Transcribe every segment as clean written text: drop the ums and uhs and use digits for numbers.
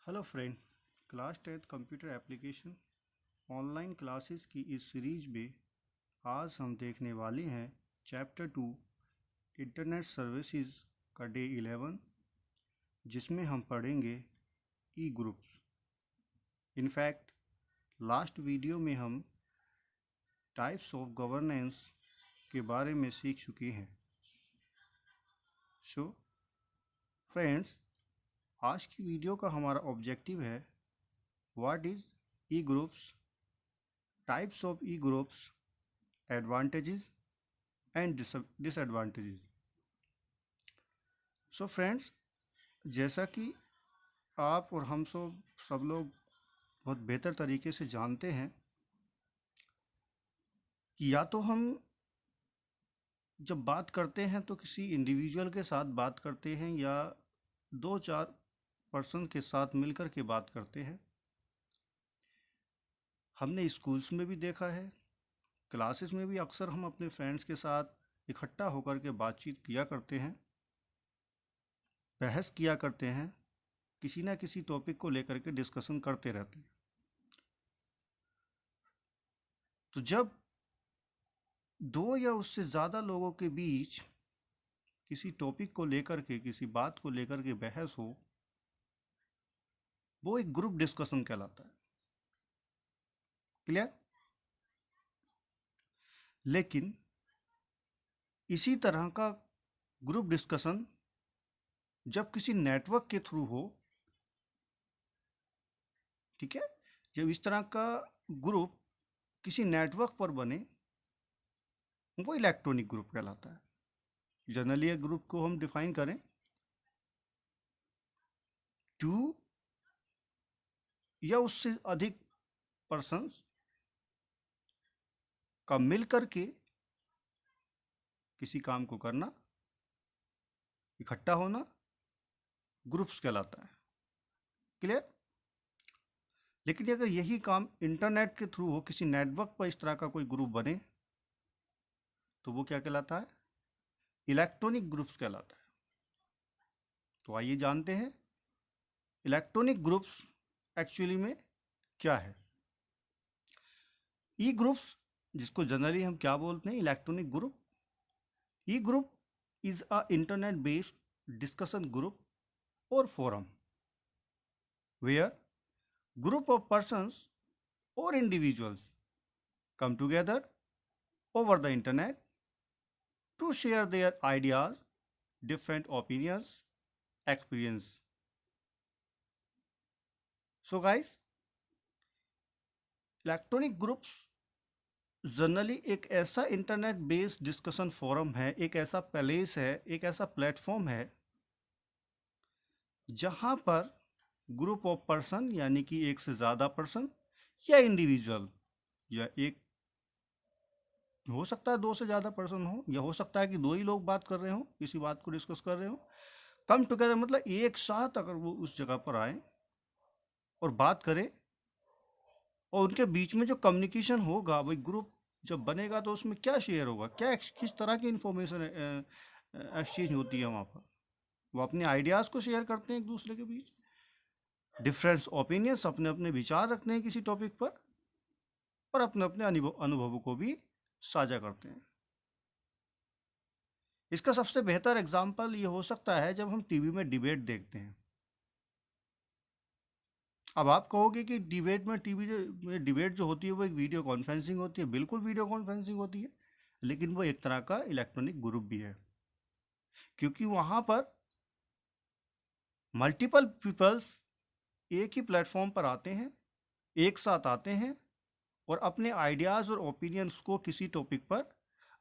Hello friend, class 10 computer application online classes की इस series में आज हम देखने वाले हैं चैप्टर 2 इंटरनेट सर्विसेज का डे 11, जिसमें हम पढ़ेंगे ई ग्रुप्स। इनफैक्ट लास्ट वीडियो में हम टाइप्स ऑफ गवर्नेंस के बारे में सीख चुके हैं। सो फ्रेंड्स, आज की वीडियो का हमारा ऑब्जेक्टिव है what is E groups, types of E groups, advantages and disadvantages. So friends, जैसा कि आप और हम सब लोग बहुत बेहतर तरीके से जानते हैं कि या तो हम जब बात करते हैं तो किसी इंडिविजुअल के साथ बात करते हैं या दो चार पर्सन के साथ मिलकर के बात करते हैं। हमने स्कूल्स में भी देखा है, क्लासेस में भी अक्सर हम अपने फ्रेंड्स के साथ इकट्ठा होकर के बातचीत किया करते हैं, बहस किया करते हैं, किसी ना किसी टॉपिक को लेकर के डिस्कशन करते रहते हैं। तो जब दो या उससे ज़्यादा लोगों के बीच किसी टॉपिक को लेकर के, किसी बात को लेकर के बहस हो, वो एक ग्रुप डिस्कशन कहलाता है। क्लियर? लेकिन इसी तरह का ग्रुप डिस्कशन जब किसी नेटवर्क के थ्रू हो, ठीक है, जब इस तरह का ग्रुप किसी नेटवर्क पर बने, वो इलेक्ट्रॉनिक ग्रुप कहलाता है। जनरली एक ग्रुप को हम डिफाइन करें, टू या उससे अधिक पर्सन्स का मिल करके किसी काम को करना, इकट्ठा होना, ग्रुप्स कहलाता है। क्लियर? लेकिन अगर यही काम इंटरनेट के थ्रू हो, किसी नेटवर्क पर इस तरह का कोई ग्रुप बने, तो वो क्या कहलाता है? इलेक्ट्रॉनिक ग्रुप्स कहलाता है। तो आइए जानते हैं इलेक्ट्रॉनिक ग्रुप्स एक्चुअली में क्या है। ई ग्रुप्स, जिसको जनरली हम क्या बोलते हैं, electronic group. E group is a internet based discussion group और forum where group of persons or individuals come together over the internet to share their ideas, different opinions, experience. So guys, electronic groups generally एक ऐसा internet based discussion forum है, एक ऐसा place है, एक ऐसा platform है जहां पर ग्रुप ऑफ पर्सन, यानी कि एक से ज़्यादा पर्सन या इंडिविजुअल, या एक हो सकता है दो से ज़्यादा पर्सन हो, या हो सकता है कि दो ही लोग बात कर रहे हो, किसी बात को डिस्कस कर रहे हो, कम टुगेदर, मतलब एक साथ अगर वो उस जगह पर आए और बात करें, और उनके बीच में जो कम्युनिकेशन होगा, वही ग्रुप जब बनेगा तो उसमें क्या शेयर होगा, क्या किस तरह की इंफॉर्मेशन एक्सचेंज होती है वहाँ पर। वो अपने आइडियाज़ को शेयर करते हैं एक दूसरे के बीच, डिफरेंस ओपिनियंस, अपने अपने विचार रखते हैं किसी टॉपिक पर, और अपने अपने अनुभवों को भी साझा करते हैं। इसका सबसे बेहतर एग्जाम्पल ये हो सकता है जब हम टीवी में डिबेट देखते हैं। अब आप कहोगे कि डिबेट में में डिबेट जो होती है वो एक वीडियो कॉन्फ्रेंसिंग होती है। बिल्कुल वीडियो कॉन्फ्रेंसिंग होती है, लेकिन वो एक तरह का इलेक्ट्रॉनिक ग्रुप भी है, क्योंकि वहाँ पर मल्टीपल पीपल्स एक ही प्लेटफॉर्म पर आते हैं, एक साथ आते हैं और अपने आइडियाज़ और ओपिनियंस को किसी टॉपिक पर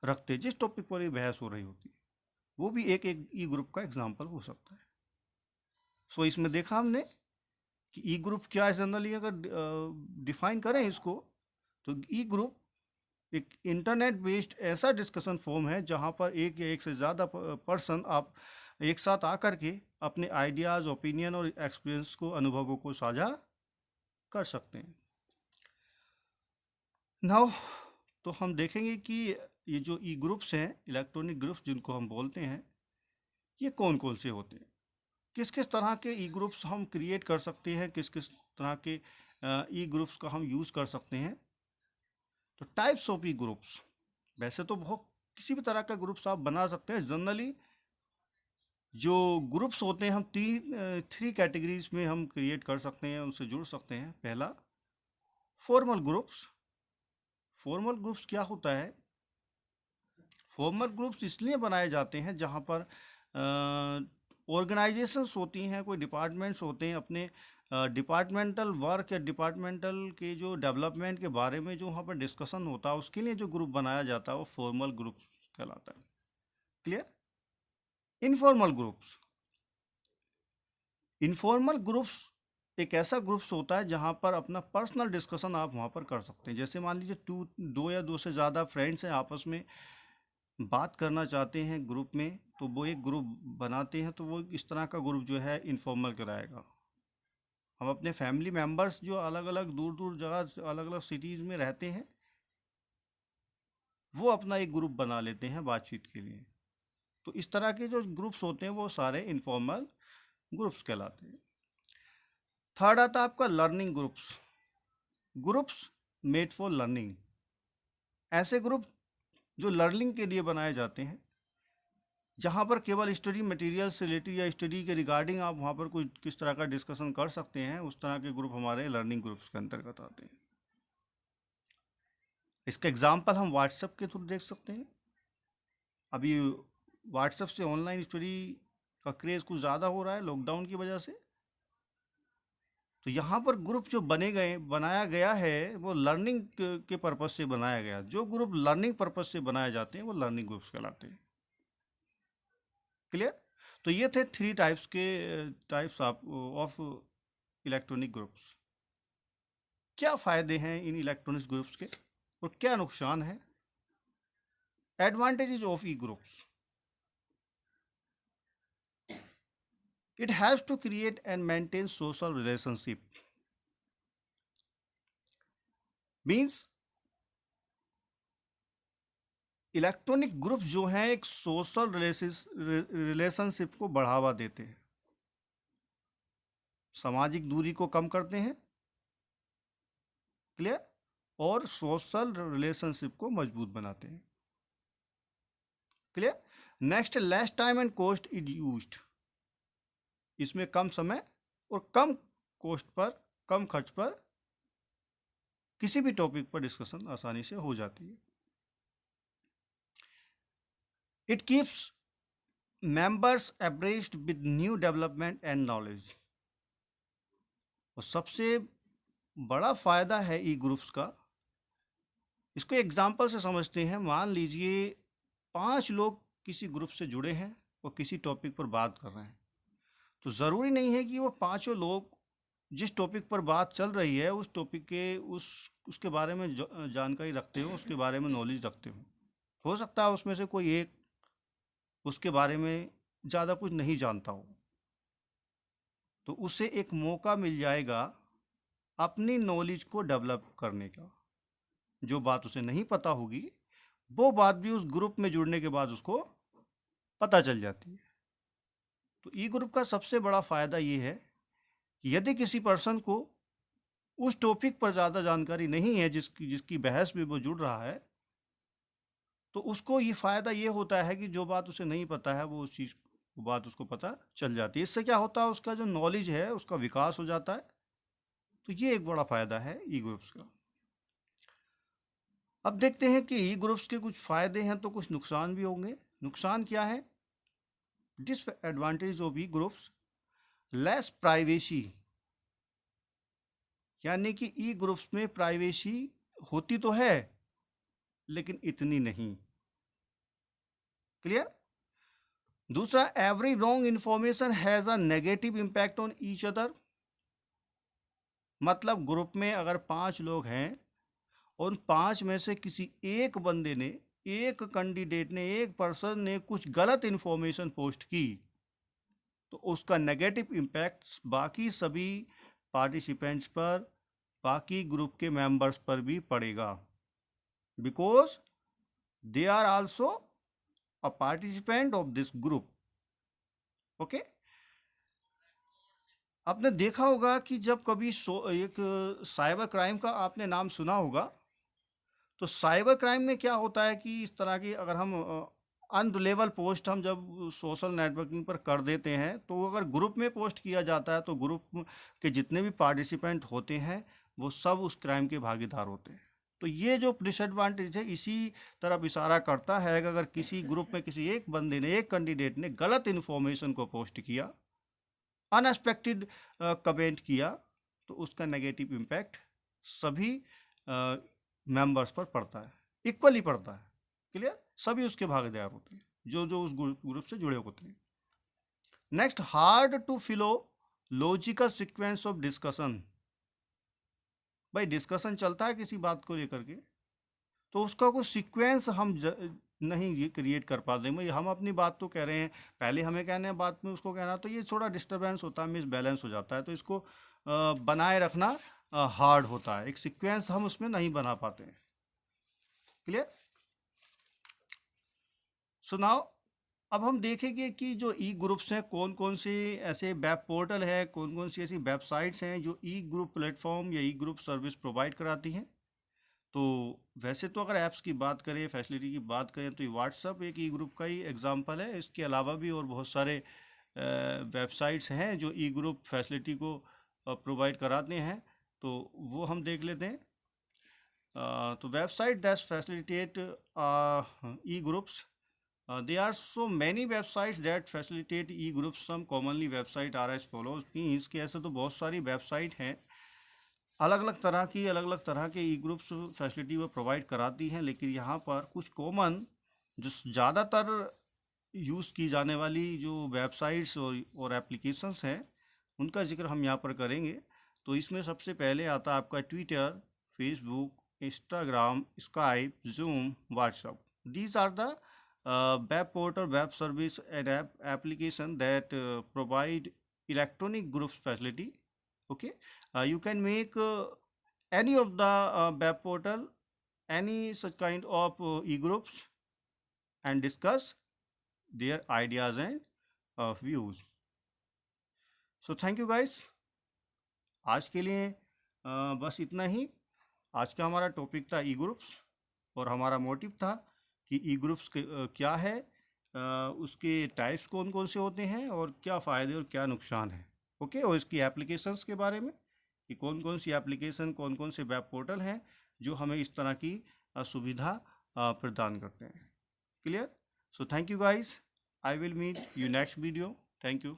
रखते हैं, जिस टॉपिक पर ये बहस हो रही होती है। वो भी एक ई ग्रुप का एग्जाम्पल हो सकता है। सो इसमें देखा हमने कि ई ग्रुप क्या है। जनरली अगर डिफाइन करें इसको, तो ई ग्रुप एक इंटरनेट बेस्ड ऐसा डिस्कशन फॉर्म है जहां पर एक या एक से ज़्यादा पर्सन आप एक साथ आकर के अपने आइडियाज़, ओपिनियन और एक्सपीरियंस को, अनुभवों को साझा कर सकते हैं। नाउ तो हम देखेंगे कि ये जो ई ग्रुप्स हैं, इलेक्ट्रॉनिक ग्रुप्स जिनको हम बोलते हैं, ये कौन कौन से होते हैं। किस किस तरह के ई ग्रुप्स हम क्रिएट कर सकते हैं, किस किस तरह के ई ग्रुप्स का हम यूज़ कर सकते हैं। तो टाइप्स ऑफ ई ग्रुप्स, वैसे तो बहुत किसी भी तरह का ग्रुप्स आप बना सकते हैं। जनरली जो ग्रुप्स होते हैं हम थ्री कैटेगरीज में हम क्रिएट कर सकते हैं, उनसे जुड़ सकते हैं। पहला, फॉर्मल ग्रुप्स। फॉर्मल ग्रुप्स क्या होता है? फॉर्मल ग्रुप्स इसलिए बनाए जाते हैं जहाँ पर ऑर्गेनाइजेशंस होती हैं, कोई डिपार्टमेंट्स होते हैं, अपने डिपार्टमेंटल वर्क या डिपार्टमेंटल के जो डेवलपमेंट के बारे में जो वहाँ पर डिस्कशन होता है, उसके लिए जो ग्रुप बनाया जाता है वो फॉर्मल ग्रुप कहलाता है। Clear? Informal groups, informal groups एक ऐसा ग्रुप्स होता है जहाँ पर अपना पर्सनल डिस्कशन आप वहाँ पर कर सकते हैं। जैसे मान लीजिए दो या दो से ज़्यादा फ्रेंड्स हैं, आपस में बात करना चाहते हैं ग्रुप में, तो वो एक ग्रुप बनाते हैं। तो वो इस तरह का ग्रुप जो है इनफॉर्मल कराएगा। हम अपने फैमिली मेम्बर्स जो अलग अलग दूर दूर जगह अलग अलग सिटीज़ में रहते हैं, वो अपना एक ग्रुप बना लेते हैं बातचीत के लिए। तो इस तरह के जो ग्रुप्स होते हैं वो सारे इनफॉर्मल ग्रुप्स कहलाते हैं। थर्ड आता है आपका learning groups. Groups made for learning, ऐसे ग्रुप जो लर्निंग के लिए बनाए जाते हैं, जहाँ पर केवल स्टडी मटेरियल से रिलेटेड या स्टडी के रिगार्डिंग आप वहाँ पर कोई किस तरह का डिस्कशन कर सकते हैं, उस तरह के ग्रुप हमारे लर्निंग ग्रुप्स के अंतर्गत आते हैं। इसका एग्जाम्पल हम व्हाट्सएप के थ्रू देख सकते हैं। अभी व्हाट्सएप से ऑनलाइन स्टडी का क्रेज़ कुछ ज़्यादा हो रहा है लॉकडाउन की वजह से। तो यहाँ पर ग्रुप जो बनाया गया है वो लर्निंग के पर्पज़ से बनाया गया। जो ग्रुप लर्निंग पर्पज़ से बनाए जाते हैं वो लर्निंग ग्रुप्स कहलाते हैं। क्लियर? तो ये थे three types of electronic groups. क्या फ़ायदे हैं इन इलेक्ट्रॉनिक ग्रुप्स के और क्या नुकसान है? Advantages of E groups, it has to create and maintain social relationship, means electronic groups जो हैं एक सोशल रिलेशनशिप को बढ़ावा देते हैं, सामाजिक दूरी को कम करते हैं। क्लियर? और सोशल रिलेशनशिप को मजबूत बनाते हैं। Clear? Next, less time and cost is used, इसमें कम समय और कम कॉस्ट पर, कम खर्च पर किसी भी टॉपिक पर डिस्कशन आसानी से हो जाती है। It keeps members abreast with new development and knowledge. और सबसे बड़ा फ़ायदा है ई ग्रुप्स का, इसको एग्जाम्पल से समझते हैं। मान लीजिए 5 लोग किसी ग्रुप से जुड़े हैं और किसी टॉपिक पर बात कर रहे हैं, तो ज़रूरी नहीं है कि वो पाँचों लोग जिस टॉपिक पर बात चल रही है उस टॉपिक के उसके बारे में जानकारी रखते हो, उसके बारे में नॉलेज रखते हो सकता है उसमें से कोई एक उसके बारे में ज़्यादा कुछ नहीं जानता हो, तो उसे एक मौका मिल जाएगा अपनी नॉलेज को डेवलप करने का। जो बात उसे नहीं पता होगी वो बात भी उस ग्रुप में जुड़ने के बाद उसको पता चल जाती है। तो ई ग्रुप का सबसे बड़ा फ़ायदा ये है कि यदि किसी पर्सन को उस टॉपिक पर ज़्यादा जानकारी नहीं है जिसकी बहस में वो जुड़ रहा है, तो उसको ये फ़ायदा ये होता है कि जो बात उसे नहीं पता है वो बात उसको पता चल जाती है। इससे क्या होता है, उसका जो नॉलेज है उसका विकास हो जाता है। तो ये एक बड़ा फ़ायदा है ई ग्रुप्स का। अब देखते हैं कि ई ग्रुप्स के कुछ फ़ायदे हैं तो कुछ नुकसान भी होंगे। नुकसान क्या है? Disadvantage of E groups, less privacy, यानी कि ई ग्रुप्स में प्राइवेसी होती तो है लेकिन इतनी नहीं। क्लियर? दूसरा, every wrong information has a negative impact on each other. मतलब ग्रुप में अगर 5 लोग हैं और उन 5 में से किसी एक बंदे ने, एक कैंडिडेट ने, एक पर्सन ने कुछ गलत इन्फॉर्मेशन पोस्ट की, तो उसका नेगेटिव इम्पैक्ट बाकी सभी पार्टिसिपेंट्स पर, बाकी ग्रुप के मेंबर्स पर भी पड़ेगा, because they are also a participant of this group. Okay, आपने देखा होगा कि जब कभी एक साइबर क्राइम का आपने नाम सुना होगा, तो साइबर क्राइम में क्या होता है कि इस तरह की अगर हम अनरिलेबल पोस्ट हम जब सोशल नेटवर्किंग पर कर देते हैं, तो वो अगर ग्रुप में पोस्ट किया जाता है तो ग्रुप के जितने भी पार्टिसिपेंट होते हैं वो सब उस क्राइम के भागीदार होते हैं। तो ये जो डिसएडवांटेज है इसी तरफ इशारा करता है कि अगर किसी ग्रुप में किसी एक बंदे ने, एक कैंडिडेट ने गलत इन्फॉर्मेशन को पोस्ट किया, अनएक्सपेक्टेड कमेंट किया, तो उसका नेगेटिव इम्पैक्ट सभी मेंबर्स पर पड़ता है, इक्वली पड़ता है। क्लियर? सभी उसके भागीदार होते हैं जो जो उस ग्रुप से जुड़े होते हैं। Next, hard to follow logical sequence of discussion. भाई डिस्कशन चलता है किसी बात को लेकर के, तो उसका कोई सीक्वेंस हम नहीं क्रिएट कर पाते। भाई हम अपनी बात तो कह रहे हैं, पहले हमें कहने हैं बात में उसको कहना, तो ये थोड़ा डिस्टर्बेंस होता है, मिसबैलेंस हो जाता है। तो इसको बनाए रखना हार्ड होता है, एक सीक्वेंस हम उसमें नहीं बना पाते हैं। क्लियर? सो नाउ अब हम देखेंगे कि जो ई ग्रुप्स हैं, कौन कौन से ऐसे वेब पोर्टल है, कौन कौन सी ऐसी वेबसाइट्स हैं जो ई ग्रुप प्लेटफॉर्म या ई ग्रुप सर्विस प्रोवाइड कराती हैं। तो वैसे तो अगर ऐप्स की बात करें, फैसिलिटी की बात करें, तो ये व्हाट्सअप एक ई ग्रुप का ही एग्जांपल है। इसके अलावा भी और बहुत सारे वेबसाइट्स हैं जो ई ग्रुप फैसिलिटी को प्रोवाइड कराते हैं, तो वो हम देख लेते हैं। तो website that facilitate E groups, there are so many websites that facilitate e-groups. Some commonly website are as follows, कि इसके ऐसे तो बहुत सारी वेबसाइट हैं अलग अलग तरह के ई ग्रुप्स फैसिलिटी वो प्रोवाइड कराती हैं, लेकिन यहाँ पर कुछ कॉमन जो ज़्यादातर यूज़ की जाने वाली जो वेबसाइट्स और एप्लीकेशंस हैं उनका जिक्र हम यहाँ पर करेंगे। तो इसमें सबसे पहले आता है आपका Twitter, Facebook, Instagram, Skype, Zoom, WhatsApp. These are the web portal, web service and application that provide electronic groups facility. Okay, you can make any of the web portal, any such kind of e-groups and discuss their ideas and views. So thank you guys. आज के लिए बस इतना ही। आज का हमारा topic था ई groups, और हमारा मोटिव था कि ई ग्रुप्स क्या है, उसके टाइप्स कौन कौन से होते हैं, और क्या फ़ायदे और क्या नुकसान है। ओके, और इसकी एप्लीकेशंस के बारे में कि कौन कौन सी एप्लीकेशन, कौन कौन से वेब पोर्टल हैं जो हमें इस तरह की सुविधा प्रदान करते हैं। Clear? So thank you guys, I will meet you next video. Thank you.